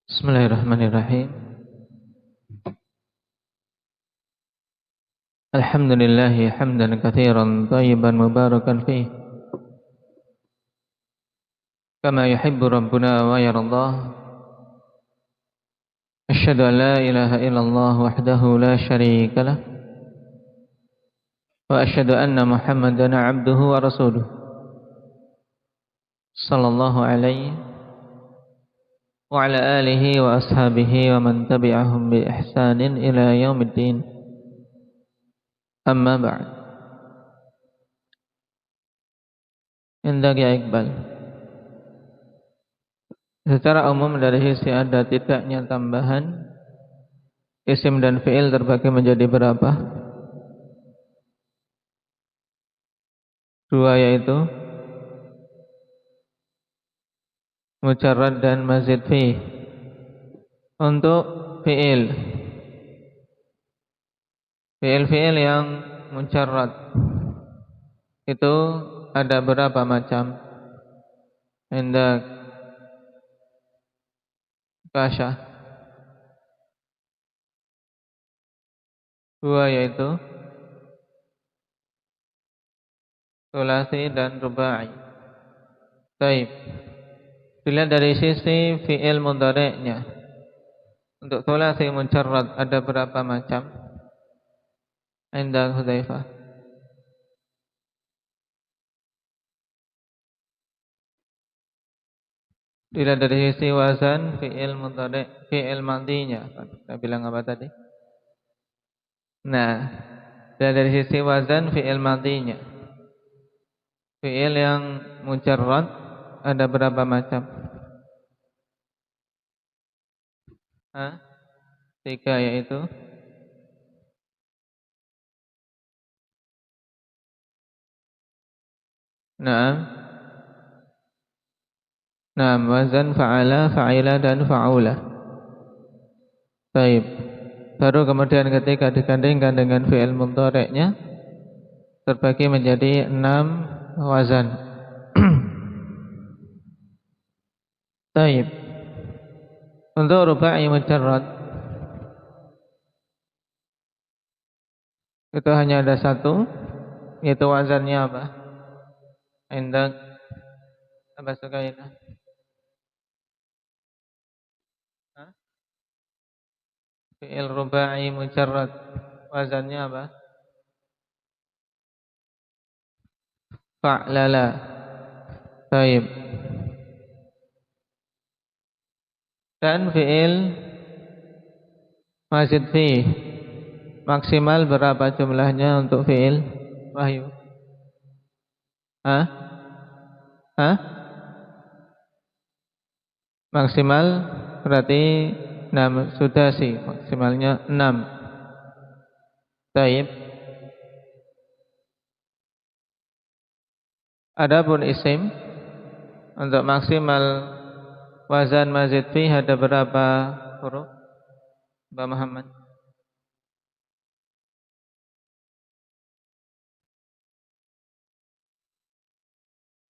Bismillahirrahmanirrahim. Alhamdulillahi hamdan katsiran thayyiban mubarakan fih kama yuhibbu rabbuna wa yardah. Asyhadu an la ilaha illallah wahdahu la syarika lah wa asyhadu anna Muhammadan 'abduhu wa rasuluh sallallahu alaihi wa ala alihi wa ashabihi wa man tabi'ahum bi ihsanin ila yaumiddin. Amma ba'd. Indah ya Iqbal, secara umum dari sisi ada tidaknya tambahan isim dan fi'il terbagi menjadi berapa? Dua, yaitu mujarrad dan mazid fi. Untuk fi'il yang mujarrad itu ada berapa macam? Indah Kasyah. Dua, yaitu sulasi dan rubai. Baik. Dilihat dari sisi fi'il mudhari'nya. Untuk sulasi mujarrad ada berapa macam? Indah Hudzaifah. Dilihat dari sisi wazan fi'il mudhari', fi'il madhinya. Kita bilang apa tadi? Nah, dilihat dari sisi wazan fi'il madhinya. Fi'il yang mujarrad ada berapa macam? Tiga, yaitu wazan fa'ala, fa'ila dan fa'ula. Baik. Baru kemudian ketika digandingkan dengan fi'il mudhari'nya terbagi menjadi 6 wazan. Baik. Untuk rubai mujarrad itu hanya ada satu, yaitu wazannya apa? Indah apa Sukainah? Fi'il rubai mujarrad wazannya apa? Fa'lala. Baik. Dan fi'il mazid fi maksimal berapa jumlahnya untuk fi'il? Wahyu. Maksimal berarti 6, sudah sih maksimalnya 6. Baik. Adapun isim untuk maksimal wazan mazid fi ada berapa huruf? Mbak Muhammad.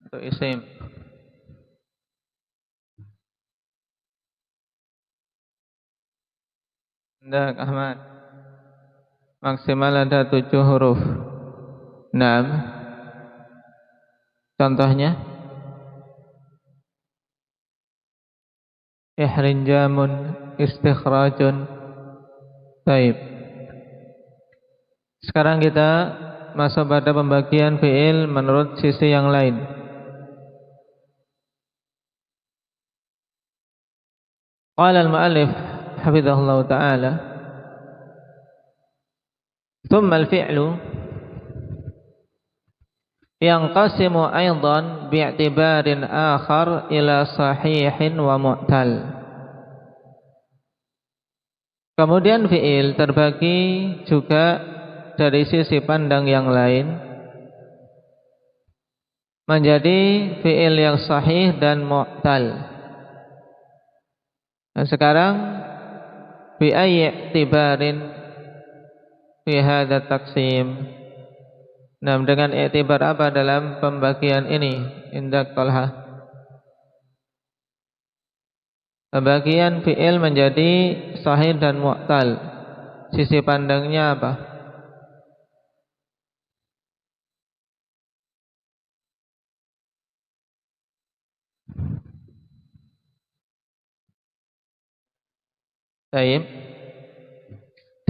Untuk isim Ndak Ahmad. Maksimal ada 7 huruf. 6. Contohnya ihrinjamun, istikhrajun. Baik. Sekarang kita masuk pada pembagian fi'il menurut sisi yang lain. Qala al-mu'allif hafizahullah ta'ala, thumma al-fi'lu yanqasimu aidan bi'tibarin akhar ila sahihin wa mu'tal. Kemudian fi'il terbagi juga dari sisi pandang yang lain menjadi fi'il yang sahih dan mu'tal. Nah, sekarang bi ayyi i'tibarin fi hadha taqsim. Nah, dengan i'tibar apa dalam pembagian ini? Indak Talha. Pembagian fi'il menjadi sahih dan mu'tal. Sisi pandangnya apa? Baik.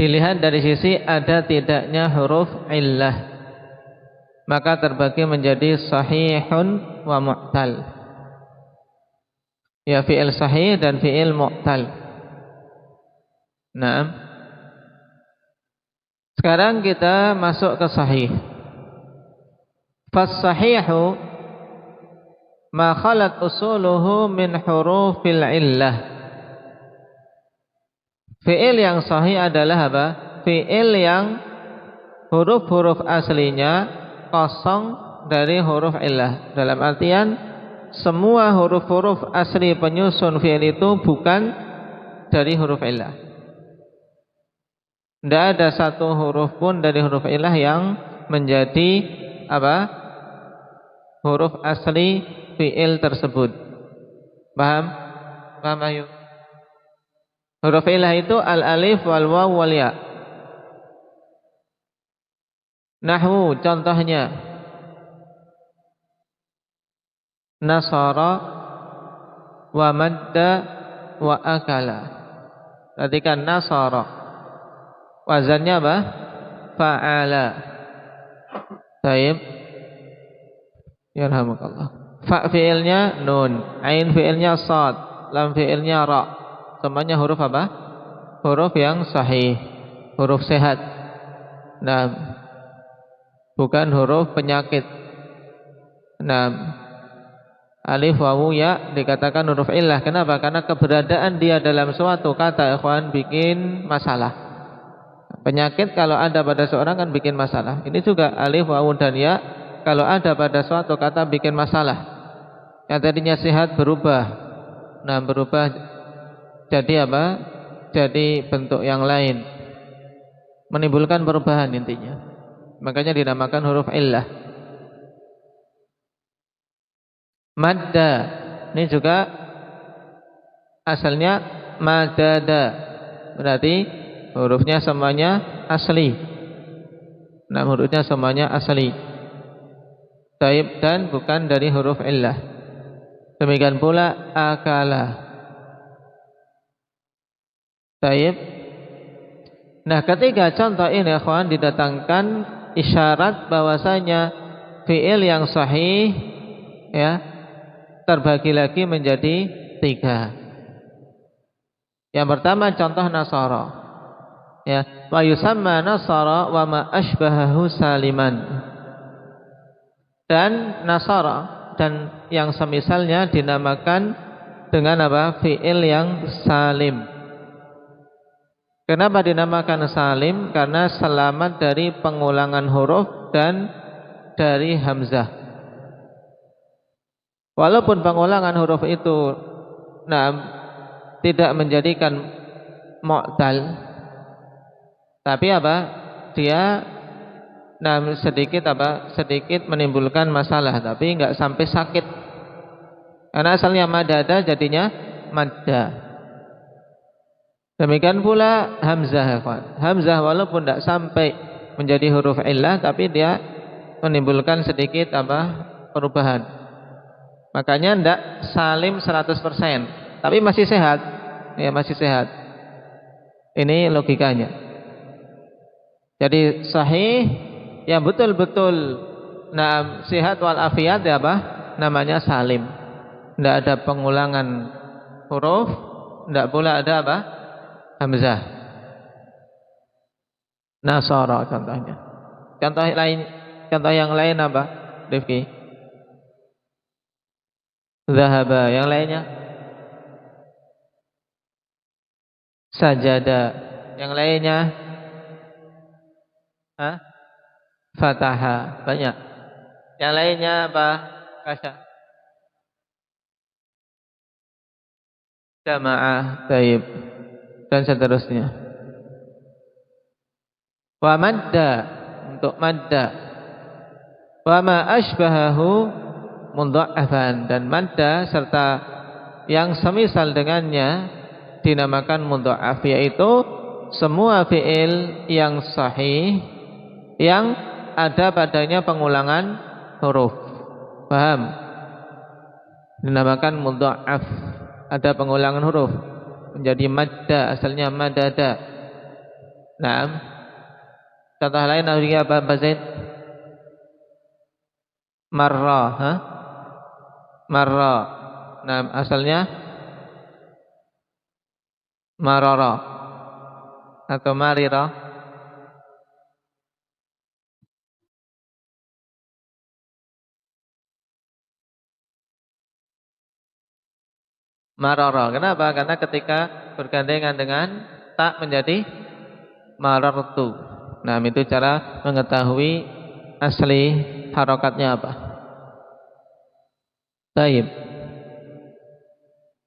Dilihat dari sisi ada tidaknya huruf illah, maka terbagi menjadi sahihun wa mu'tal. Ya, fi'il sahih dan fi'il mu'tal. Nah, sekarang kita masuk ke sahih. Fas-sahihu ma khalat usuluhu min hurufil illah. Fi'il yang sahih adalah apa? Fi'il yang huruf-huruf aslinya kosong dari huruf illah. Dalam artian semua huruf-huruf asli penyusun fi'il itu bukan dari huruf illah. Tidak ada satu huruf pun dari huruf illah yang menjadi apa? Huruf asli fi'il tersebut. Paham? Paham ayo? Huruf illah itu al-alif wal waw wal ya. Nahwu contohnya nasara wa madda wa akala. Perhatikan nasara. Wazannya apa? Fa'ala. Baik. Yarhamukallah. Fa fi'ilnya nun, ain fi'ilnya sad, lam fi'ilnya ra. Semuanya huruf apa? Huruf yang sahih, huruf sehat. Nah, bukan huruf penyakit. Nah, alif wawu ya dikatakan huruf illah. Kenapa? Karena keberadaan dia dalam suatu kata ikhwan bikin masalah. Penyakit kalau ada pada seorang kan bikin masalah. Ini juga alif wawu dan ya kalau ada pada suatu kata bikin masalah. Yang tadinya sehat berubah. Nah, berubah jadi apa? Jadi bentuk yang lain. Menimbulkan perubahan intinya. Makanya dinamakan huruf illah. Madda. Ini juga asalnya madada. Berarti hurufnya semuanya asli. Nah, hurufnya semuanya asli. Taib dan bukan dari huruf illah. Demikian pula akala. Taib. Nah, ketika contoh ini ikhwan didatangkan isyarat bahwasanya fi'il yang sahih ya terbagi lagi menjadi 3. Yang pertama contoh nasara. Ya, wa yusamma nasara wa ma ashbahahu saliman. Dan nasara dan yang semisalnya dinamakan dengan apa? Fi'il yang salim. Kenapa dinamakan salim? Karena selamat dari pengulangan huruf dan dari hamzah. Walaupun pengulangan huruf itu tidak menjadikan mu'tal, tapi apa? Dia sedikit menimbulkan masalah, tapi enggak sampai sakit. Karena asalnya madada jadinya madda. Demikian pula hamzah, hamzah walaupun tidak sampai menjadi huruf illah, tapi dia menimbulkan sedikit perubahan. Makanya tidak salim 100%, tapi masih sehat. Ya, masih sehat. Ini logikanya. Jadi sahih yang betul-betul sehat walafiat ya apa? Namanya salim. Tidak ada pengulangan huruf, tidak pula ada apa? Hamzah. Nasara contohnya. Contoh yang lain apa? Rifki. Zahaba. Yang lainnya? Sajada. Yang lainnya? Fataha. Banyak. Yang lainnya apa? Kasya. Jama'ah. Taib. Dan seterusnya. Wa madda, untuk madda. Wa ma ashbahahu mudha'afan, dan madda serta yang semisal dengannya dinamakan mudha'af, yaitu semua fi'il yang sahih yang ada padanya pengulangan huruf. Paham? Dinamakan mudha'af, ada pengulangan huruf menjadi madda, asalnya madada. Naam. Contoh lain apa Zaid? Marra, ha? Marra. Nah, asalnya marara atau marira. Marara. Kenapa? Karena ketika bergandengan dengan tak menjadi marartu. Nah, itu cara mengetahui asli harokatnya apa. Baik.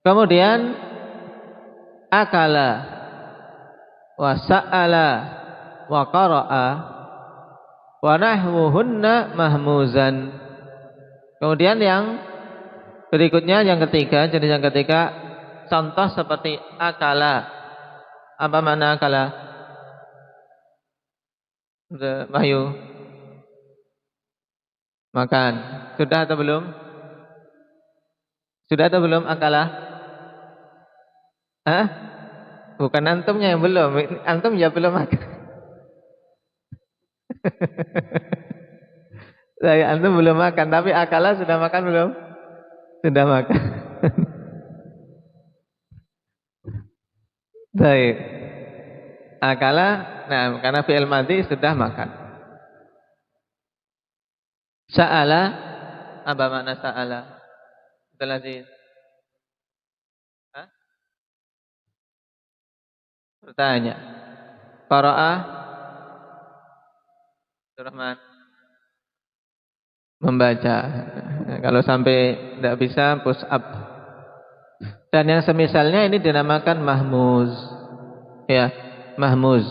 Kemudian akala wa sa'ala wa qara'a wa nahwuhunna mahmuzan. Kemudian yang berikutnya yang ketiga, jenis yang ketiga, contoh seperti akala. Apa makna akala? Wahyu. Makan. Sudah atau belum? Sudah atau belum akala? Hah? Bukan antumnya yang belum. Antum ya belum makan. Saya antum belum makan, tapi akala sudah makan belum? Sudah makan. Baik. Akala, nah karena fi'il madhi sudah makan. Sa'ala, apa makna sa'ala? Betul Aziz. Hah? Bertanya. Qara'a, Rahman. Membaca. Nah, kalau sampai tidak bisa push up. Dan yang semisalnya ini dinamakan mahmuz. Ya, mahmuz.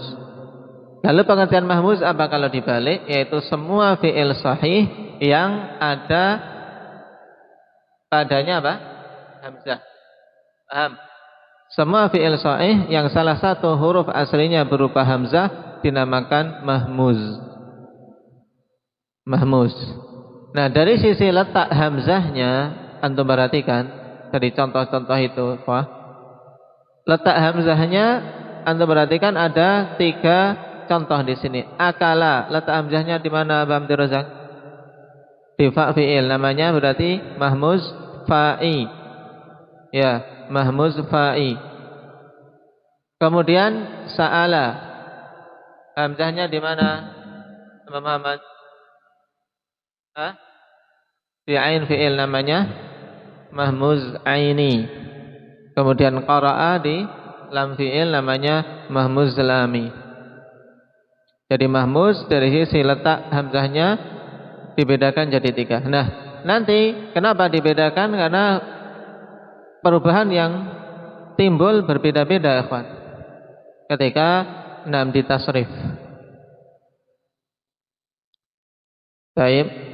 Lalu pengertian mahmuz apa kalau dibalik? Yaitu semua fi'il sahih yang ada padanya apa? Hamzah. Paham? Semua fi'il sahih yang salah satu huruf aslinya berupa hamzah dinamakan mahmuz. Mahmuz. Nah, dari sisi letak hamzahnya, antum perhatikan dari contoh-contoh itu, wah. Letak hamzahnya antum perhatikan ada 3 contoh di sini. Akala, letak hamzahnya di mana, Bang Dirozak? Di fa fi'il, namanya berarti mahmuz fa'i. Ya, mahmuz fa'i. Kemudian sa'ala, hamzahnya di mana, Imam Muhammad? Hah? Di ain fi'il, namanya mahmuz aini. Kemudian qara'a di lam fi'il, namanya mahmuz lami. Jadi mahmuz dari sisi letak hamzahnya dibedakan jadi 3. Nah, nanti kenapa dibedakan? Karena perubahan yang timbul berbeda-beda, ikhwan, ketika ditasrif. Baik.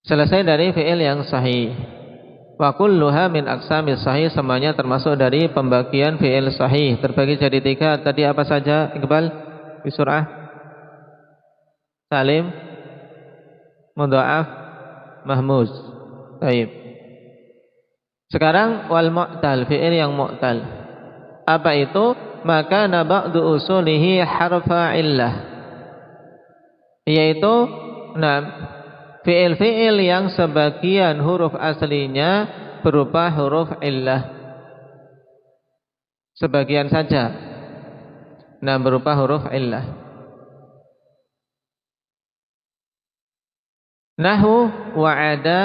Selesai dari fi'il yang sahih. Wa kulluha min aqsamis sahih, semuanya termasuk dari pembagian fi'il sahih. Terbagi jadi 3. Tadi apa saja, Iqbal? Bisur'ah. Salim. Mudha'af. Mahmuz. Baik. Sekarang wal mu'tal, fi'il yang mu'tal. Apa itu? Maka ba'du usulihi harfa illah. Yaitu fi'il-fi'il yang sebagian huruf aslinya berupa huruf illah. Sebagian saja. Berupa huruf illah. Nahu wa'ada,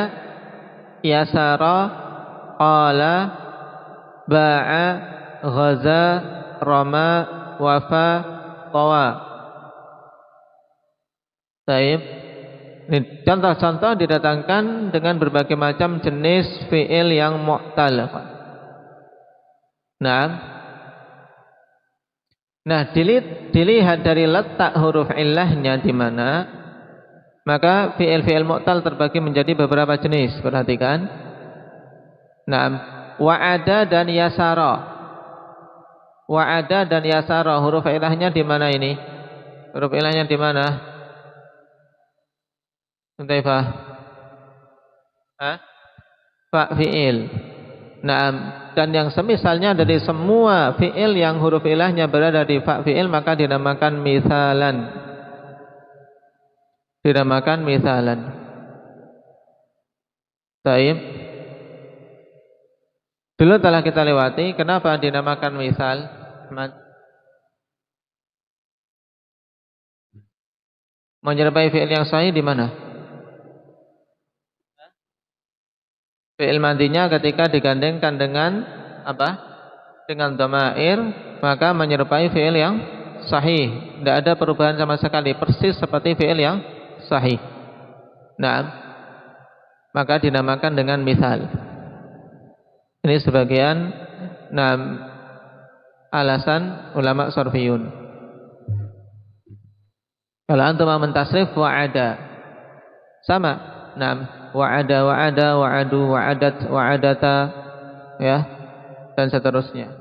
yasara, qala, ba'a, ghaza, rama, wafa, tawa. Baik. Ini contoh-contoh didatangkan dengan berbagai macam jenis fi'il yang mu'tal. Nah, dilihat dari letak huruf illahnya di mana. Maka fi'il mu'tal terbagi menjadi beberapa jenis. Perhatikan. Naam, wa'ada dan yasara. Wa'ada dan yasara, huruf ilahnya di mana ini? Huruf ilahnya di mana? Untaifah. Hah? Fa fi'il. Naam, dan yang semisalnya dari semua fi'il yang huruf ilahnya berada di fa fi'il maka dinamakan misalan. Dinamakan misalan. Baik. Dulu telah kita lewati kenapa dinamakan misal. Menyerupai fi'il yang sahih di mana? Fi'il madinya ketika digandengkan dengan apa? Dengan dhamair, maka menyerupai fi'il yang sahih. Tidak ada perubahan sama sekali, persis seperti fi'il yang sahih. Nah, maka dinamakan dengan misal. Ini sebagian alasan ulama sarfiyun. Kalau antum mentasrif wa'ada, sama. Wa'ada, wa'adu, wa'adat, wa'adata, ya, dan seterusnya.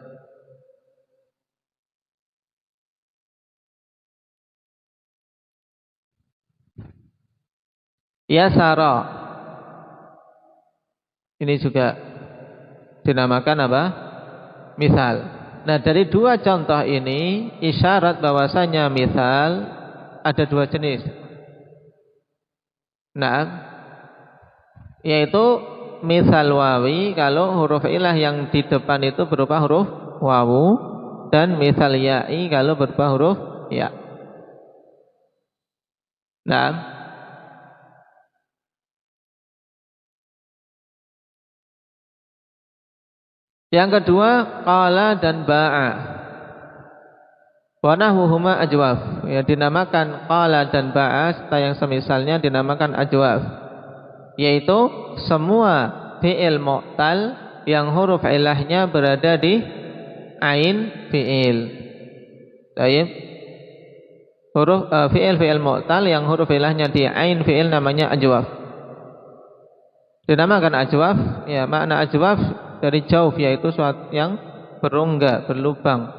Yasara, ini juga dinamakan apa? Misal. Nah, dari dua contoh ini isyarat bahwasanya misal ada dua jenis. Yaitu misal wawi kalau huruf ilah yang di depan itu berupa huruf wawu, dan misal ya'i kalau berupa huruf ya. Yang kedua qala dan ba'a. Wa nahwuhuma ajwaf. Ya, dinamakan qala dan ba'a serta yang semisalnya dinamakan ajwaf. Yaitu semua fi'il mu'tal yang huruf ilahnya berada di ain fi'il. Baik. Huruf fi'il mu'tal yang huruf ilahnya di ain fi'il namanya ajwaf. Dinamakan ajwaf, ya, makna ajwaf dari jauf, yaitu suatu yang berongga, berlubang.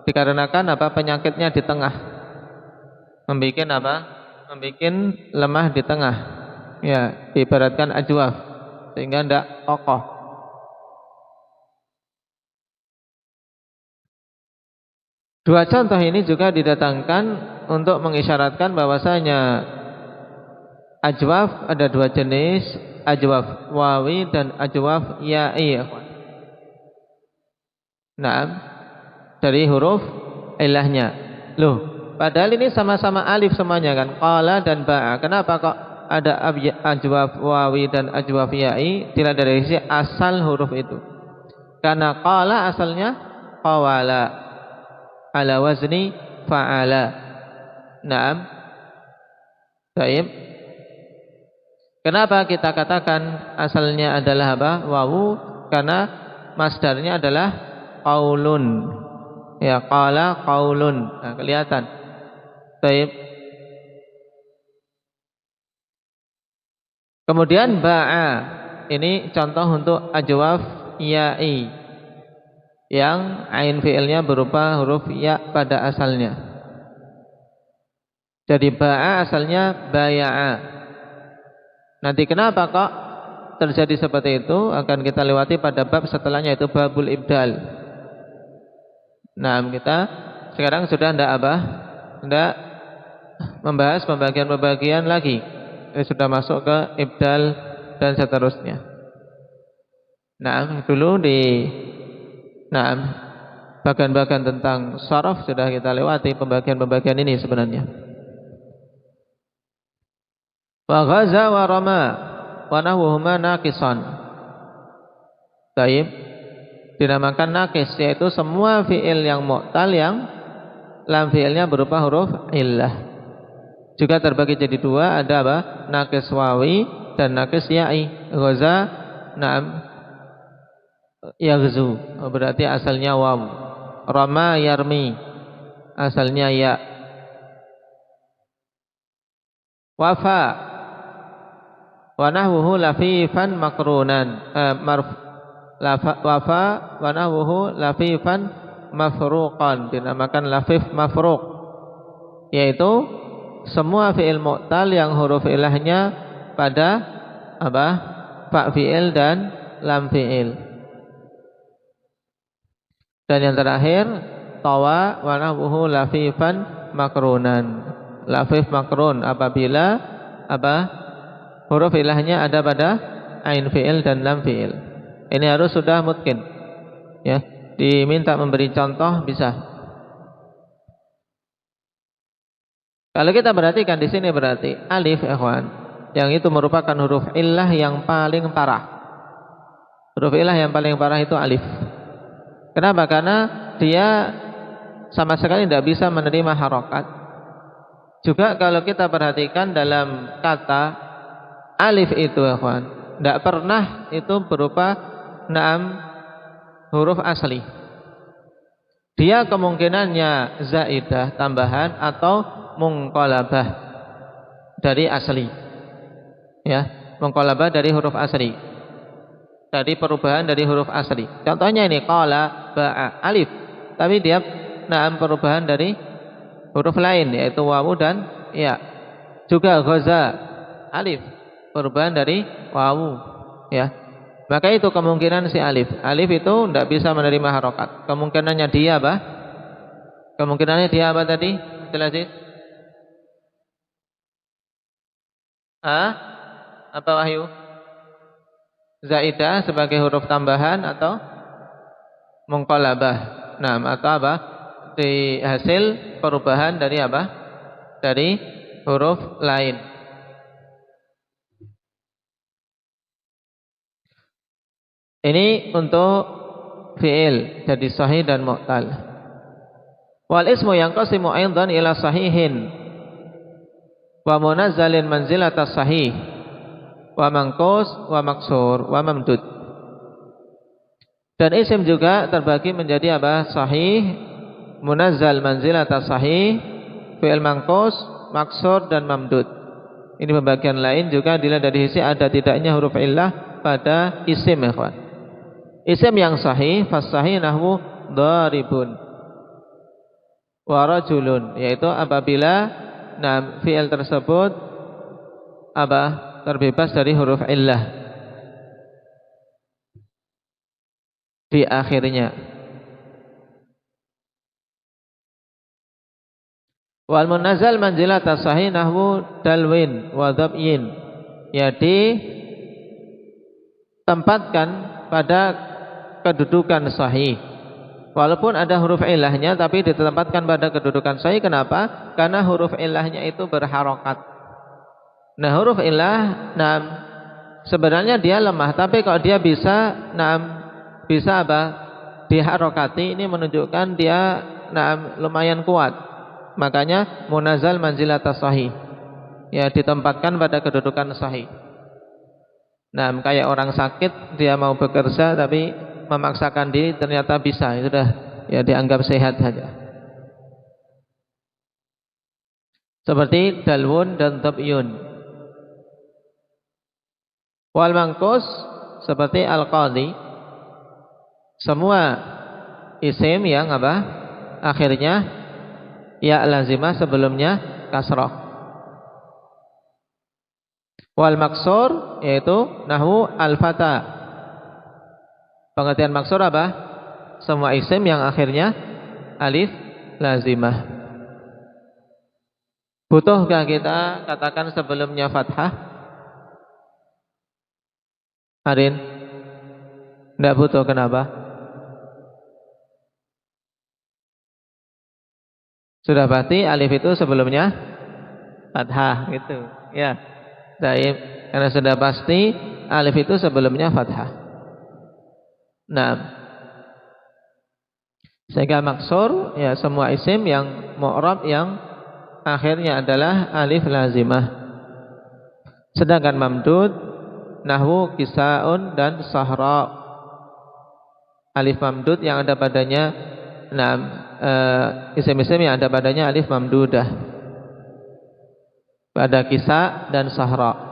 Dikarenakan apa? Penyakitnya di tengah. Membikin apa? Membikin lemah di tengah. Ya, diibaratkan ajwaf sehingga tidak kokoh. Dua contoh ini juga didatangkan untuk mengisyaratkan bahwasanya ajwaf ada dua jenis, ajwaf wawi dan ajwaf ya'i. Dari huruf ilahnya. Loh, padahal ini sama-sama alif semuanya kan, qala dan ba'a. Kenapa kok ada ajwaf wawi dan ajwaf ya'i? Tidak dari sisi asal huruf itu. Karena qala asalnya qawala ala wazni fa'ala. Baik. Kenapa kita katakan asalnya adalah apa? Wawu, karena masdarnya adalah qaulun. Ya, qala qaulun. Nah, kelihatan. Baik. Kemudian ba'a. Ini contoh untuk ajwaf ya'i yang ain fi'ilnya berupa huruf ya pada asalnya. Jadi ba'a asalnya baya'a. Nanti kenapa kok terjadi seperti itu akan kita lewati pada bab setelahnya, itu babul ibdal. Nah, kita sekarang sudah tidak membahas pembagian-pembagian lagi. Sudah masuk ke ibdal dan seterusnya. Nah, dulu di bagian-bagian tentang sharaf sudah kita lewati pembagian-pembagian ini sebenarnya. Wa ghaza wa rama wa nahwuhuma naqisan. Baik. Dinamakan naqis, yaitu semua fi'il yang mu'tal yang lam fi'ilnya berupa huruf illah. Juga terbagi jadi dua, ada apa? Naqis wawi dan naqis ya'i. Ghaza yaghzu, berarti asalnya waw. Rama yarmi, asalnya ya. Wafa wa nahwuhu lafifan makrunan wafa wa nahwuhu lafifan mafruqan, dinamakan lafif mafruq, yaitu semua fi'il mu'tal yang huruf ilahnya pada apa? Fa fi'il dan lam fi'il. Dan yang terakhir tawa wa nahwuhu lafifan makrunan. Lafif makrun apabila apa? Huruf ilahnya ada pada ain fi'il dan lam fi'il. Ini harus sudah mungkin. Ya, diminta memberi contoh bisa. Kalau kita perhatikan di sini berarti alif ikhwan, yang itu merupakan huruf illah yang paling parah. Huruf illah yang paling parah itu alif. Kenapa? Karena dia sama sekali tidak bisa menerima harokat. Juga kalau kita perhatikan dalam kata alif itu ikhwan, tidak pernah itu berupa huruf asli. Dia kemungkinannya zaidah tambahan atau munqalabah dari asli. Ya, munqalabah dari huruf asli. Dari perubahan dari huruf asli. Contohnya ini qala ba'a alif, tapi dia perubahan dari huruf lain yaitu wawu dan ya. Juga ghaza alif, perubahan dari wawu, ya. Maka itu kemungkinan si alif. Alif itu tidak bisa menerima harokat. Kemungkinannya dia apa? Kemungkinannya dia apa tadi? Jelasin. Apa Wahyu? Zaidah sebagai huruf tambahan atau munqalabah. Nah, atau apa? Di hasil perubahan dari apa? Dari huruf lain. Ini untuk fi'il jadi sahih dan mu'tal. Wal ismu yanqasimu aidan ila sahihin wa munazzalin manzilata sahih wa manqus wa maksur wa mamdud. Dan isim juga terbagi menjadi apa? Sahih, munazzal manzilata sahih, fi'il manqus, maksur dan mamdud. Ini pembagian lain juga dilihat dari sisi ada tidaknya huruf illah pada isim ya kawan. Isim yang sahih, fas-sahih nahwu daribun wa rajulun, yaitu apabila fi'il tersebut apa? Terbebas dari huruf illah di akhirnya. Wal munazzal manzilata sahih nahwu dalwin wa dhabyin, yaitu tempatkan pada kedudukan sahih. Walaupun ada huruf ilahnya tapi ditempatkan pada kedudukan sahih. Kenapa? Karena huruf ilahnya itu berharokat. Nah, huruf ilah sebenarnya dia lemah, tapi kalau dia bisa apa? Diharokati, ini menunjukkan dia lumayan kuat. Makanya munazzal manzilata sahih. Ya, ditempatkan pada kedudukan sahih. Nah, kayak orang sakit dia mau bekerja tapi memaksakan diri ternyata bisa, itu sudah ya dianggap sehat saja. Seperti dalwun dan tabyun. Wal mangkus seperti al-qadhi. Semua isim yang apa? Akhirnya ya lazimah sebelumnya kasrah. Wal maksur yaitu nahwu al-fata. Pengertian maksur apa? Semua isim yang akhirnya alif lazimah. Butuhkah kita katakan sebelumnya fathah? Arin? Tidak butuh, kenapa? Sudah pasti alif itu sebelumnya fathah gitu. Ya. Baik, karena sudah pasti alif itu sebelumnya fathah. Nah, sehingga maksur ya semua isim yang mu'rab yang akhirnya adalah alif lazimah. Sedangkan mamdud nahwu kisaun dan sahra. Alif mamdud yang ada padanya isim-isim yang ada padanya alif mamdudah pada kisa dan sahra.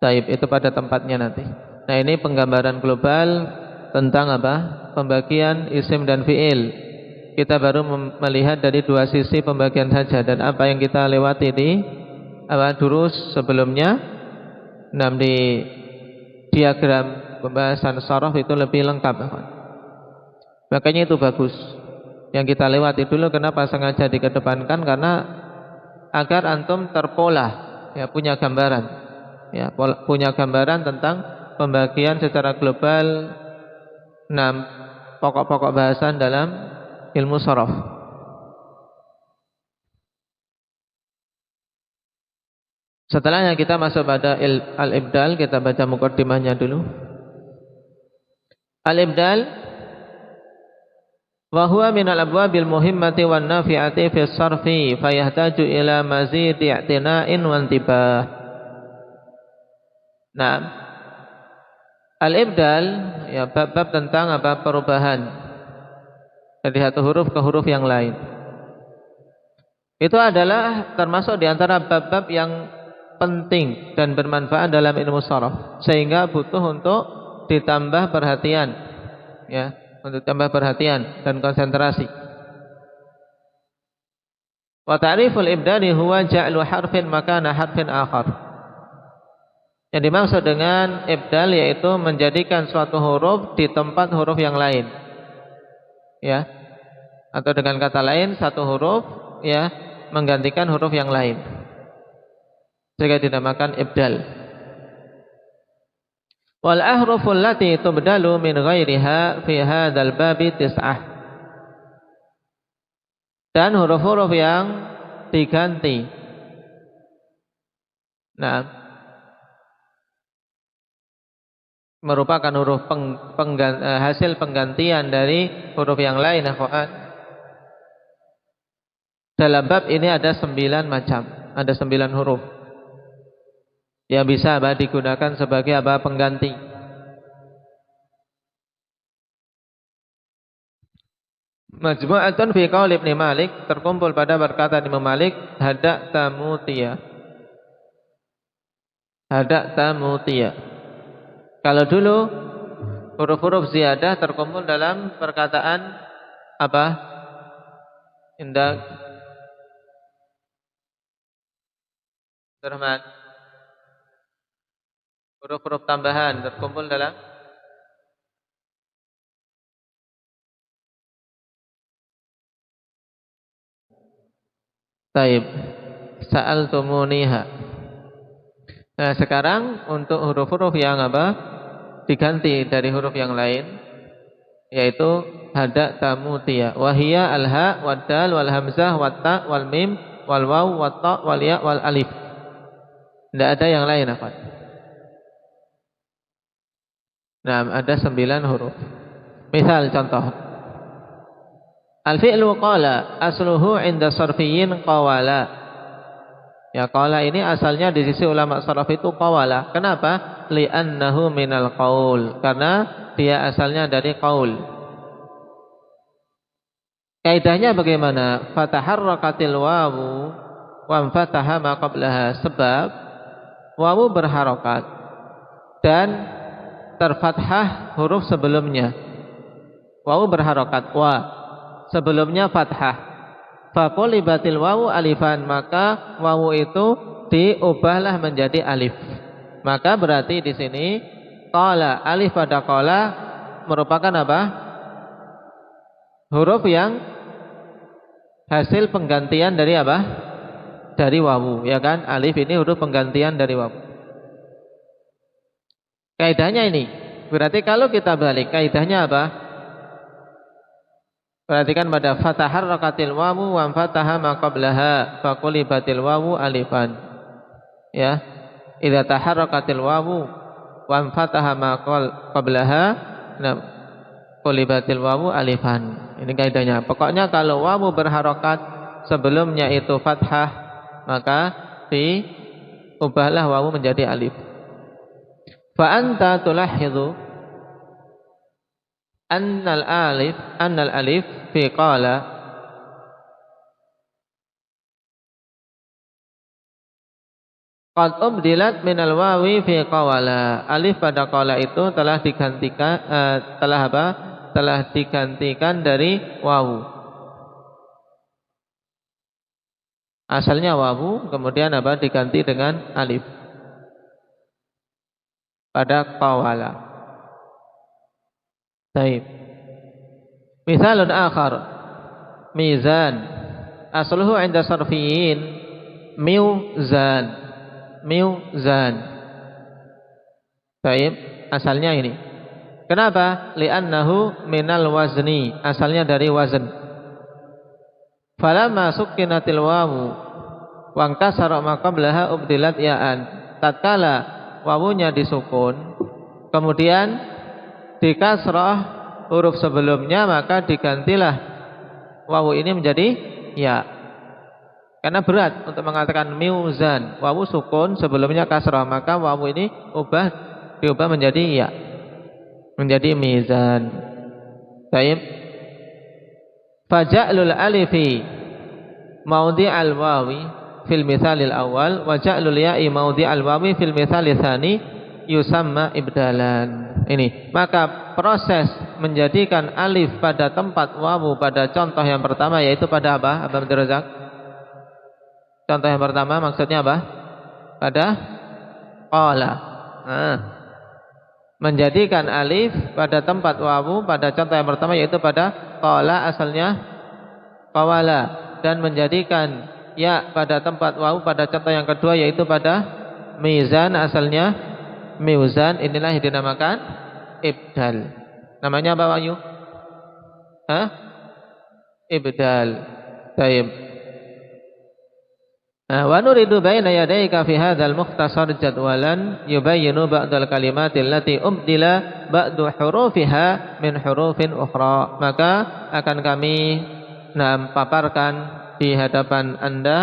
Taib, itu pada tempatnya nanti. Nah, ini penggambaran global tentang apa? Pembagian isim dan fiil. Kita baru melihat dari dua sisi pembagian saja, dan apa yang kita lewati di durus sebelumnya. Nah, di diagram pembahasan sharaf itu lebih lengkap. Makanya itu bagus. Yang kita lewati dulu, kenapa sengaja dikedepankan? Karena agar antum terpola, ya, punya gambaran, ya, punya gambaran tentang pembagian secara global 6 pokok-pokok bahasan dalam ilmu sharaf. Setelahnya kita masuk pada al-ibdal. Kita baca mukaddimahnya dulu. Al-ibdal wa huwa min al-abwabil muhimmati wan nafi'ati fi sarfi fayahtaju ila mazidi i'tina'in wa intibah. Nah, al-ibdal, ya, bab-bab tentang apa? Perubahan dari satu huruf ke huruf yang lain. Itu adalah termasuk di antara bab-bab yang penting dan bermanfaat dalam ilmu sharaf, sehingga butuh untuk ditambah perhatian, ya, untuk tambah perhatian dan konsentrasi. Wa ta'riful ibdali huwa ja'lu harfin makana harfin akhar. Yang dimaksud dengan ibdal yaitu menjadikan suatu huruf di tempat huruf yang lain, ya, atau dengan kata lain satu huruf, ya, menggantikan huruf yang lain, sehingga dinamakan ibdal. Wal ahruful lati tubdalu min ghairiha fi hadzal babi tis'ah. Dan huruf-huruf yang diganti, nah, merupakan huruf hasil penggantian dari huruf yang lain. Dalam bab ini ada 9 macam, ada 9 huruf yang bisa digunakan sebagai pengganti. Majmu'atun fi qaul Ibnu Malik, terkumpul pada perkataan Imam Malik, hada'ta mutiya. Hada'ta mutiya. Kalau dulu huruf-huruf ziyadah terkumpul dalam perkataan apa? Indah Rahman. Huruf-huruf tambahan terkumpul dalam Taib. Sa'altumuniha. Nah, sekarang untuk huruf-huruf yang diganti dari huruf yang lain, yaitu hada'ta mutiya. Wahia al-ha wad dal wal hamzah wat ta wal mim wal waw wat ta wal ya wal alif. Tidak ada yang lain apa? Nah, ada 9 huruf. Misal contoh. Al-fi'lu qala asluhu 'inda sarfiyyin qawala. Ya, qala ini asalnya di sisi ulama saraf itu qawala. Kenapa? Li'annahu minal qaul. Karena dia asalnya dari qaul. Kaidahnya bagaimana? Fataharrakatil wawu wa fataha ma qablaha. Sebab wawu berharokat dan terfathah huruf sebelumnya. Wawu berharokat, wa sebelumnya fathah. Faqulibatil wawu alifan, maka wawu itu diubahlah menjadi alif. Maka berarti di sini qala, alif pada qala merupakan apa? Huruf yang hasil penggantian dari apa? Dari wawu, ya kan? Alif ini huruf penggantian dari wawu. Kaidahnya ini. Berarti kalau kita balik, kaidahnya apa? Perhatikan pada fataharrakatil wawu wa fataha ma qablaha faqulibatil wawu alifan. Ya. Idza taharrakatil wawu wa fataha ma qablaha qulibatil wawu alifan. Ini kaidahnya. Pokoknya kalau wawu berharokat sebelumnya itu fathah, maka diubahlah wawu menjadi alif. Fa anta tulahhidu annal alif fi qala Qad ubdilat minal wawi fi qawala. Alif pada qawala itu telah digantikan telah digantikan dari wawu. Asalnya wawu, kemudian diganti dengan alif pada qawala. Baik. Misalun akhar. Mizan. Asluhu 'inda sarfiyin miuzan. Miuzan. Baik, asalnya ini. Kenapa? Li'annahu minal wazni. Asalnya dari wazn. Falamma sukkinatil wawu wa inkasara ma qablaha ubdilat ya'an. Tatkala wawunya disukun, kemudian dikasrah huruf sebelumnya, maka digantilah wawu ini menjadi ya. Karena berat untuk mengatakan miuzan, wawu sukun sebelumnya kasrah, maka wawu ini diubah menjadi ya, menjadi mizan. Baik. Faja'lul alifi maudhi'al wawi fil mithalil awal wa ja'lul ya'i maudhi'al wawi fil mithalil tsani yusamma ibdalan. Ini, maka proses menjadikan alif pada tempat wawu pada contoh yang pertama, yaitu pada apa? Abang Razak? Contoh yang pertama maksudnya apa? Pada qala. Nah, menjadikan alif pada tempat wawu pada contoh yang pertama, yaitu pada qala, asalnya qawala, dan menjadikan ya pada tempat wawu pada contoh yang kedua, yaitu pada mizan, asalnya miuzan. Inilah yang dinamakan ibdal. Namanya apa, Wahyu? Ibdal. Baik. Wa nuridu baina yadayka fi hadzal mukhtasar jadwalan yubayyinu ba'dal kalimatil lati ubdila ba'du hurufiha min hurufin ukhra. Maka akan kami paparkan di hadapan Anda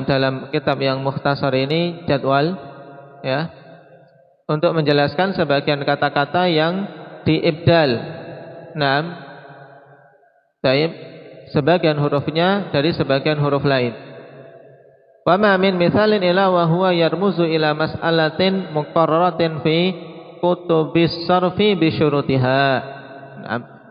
dalam kitab yang mukhtasar ini jadwal, ya, untuk menjelaskan sebagian kata-kata yang diibdal. Baik, sebagian hurufnya dari sebagian huruf lain. Wa ma min mithalin ila wa huwa yarmuzu ila mas'alatin muqarraratin fi kutubis sarfi bi syurutiha.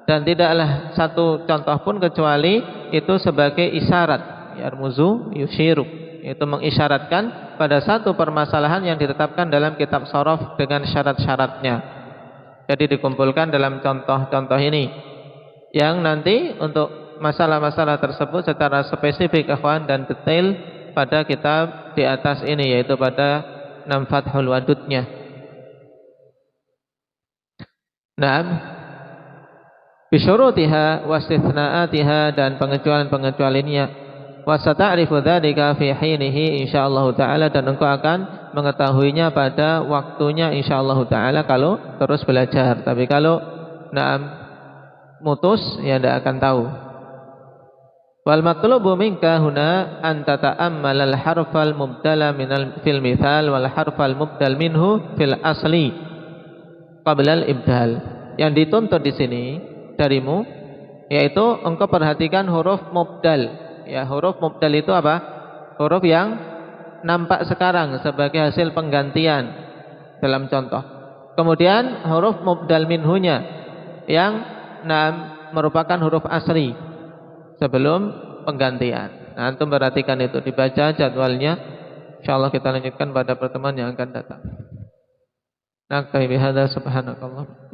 Dan tidaklah satu contoh pun kecuali itu sebagai isyarat, yarmuzu yushiru, itu mengisyaratkan pada satu permasalahan yang ditetapkan dalam kitab sharaf dengan syarat-syaratnya. Jadi dikumpulkan dalam contoh-contoh ini, yang nanti untuk masalah-masalah tersebut secara spesifik, ikhwan, dan detail pada kitab di atas ini, yaitu pada Fathul Wadudnya. Bisyurutiha wastithnaatiha, dan pengecualian-pengecualiannya. Wa sata'rifu dzalika fi hinihi insyaallah taala, dan engkau akan mengetahuinya pada waktunya insyaallah taala kalau terus belajar. Tapi kalau mutus, ya tidak akan tahu. Wal matlubu minka huna an tata'ammal al harfal mubdala fil mithal wal harfal mubdal minhu fil asli qabla al ibdal. Yang dituntut di sini darimu, yaitu engkau perhatikan huruf mubdal. Ya, huruf mubdal itu apa? Huruf yang nampak sekarang sebagai hasil penggantian dalam contoh. Kemudian huruf mubdal minhunya yang merupakan huruf asli sebelum penggantian. Nah, antum perhatikan itu, dibaca jadwalnya. Insyaallah kita lanjutkan pada pertemuan yang akan datang. Nakfi bihadza subhanakallah.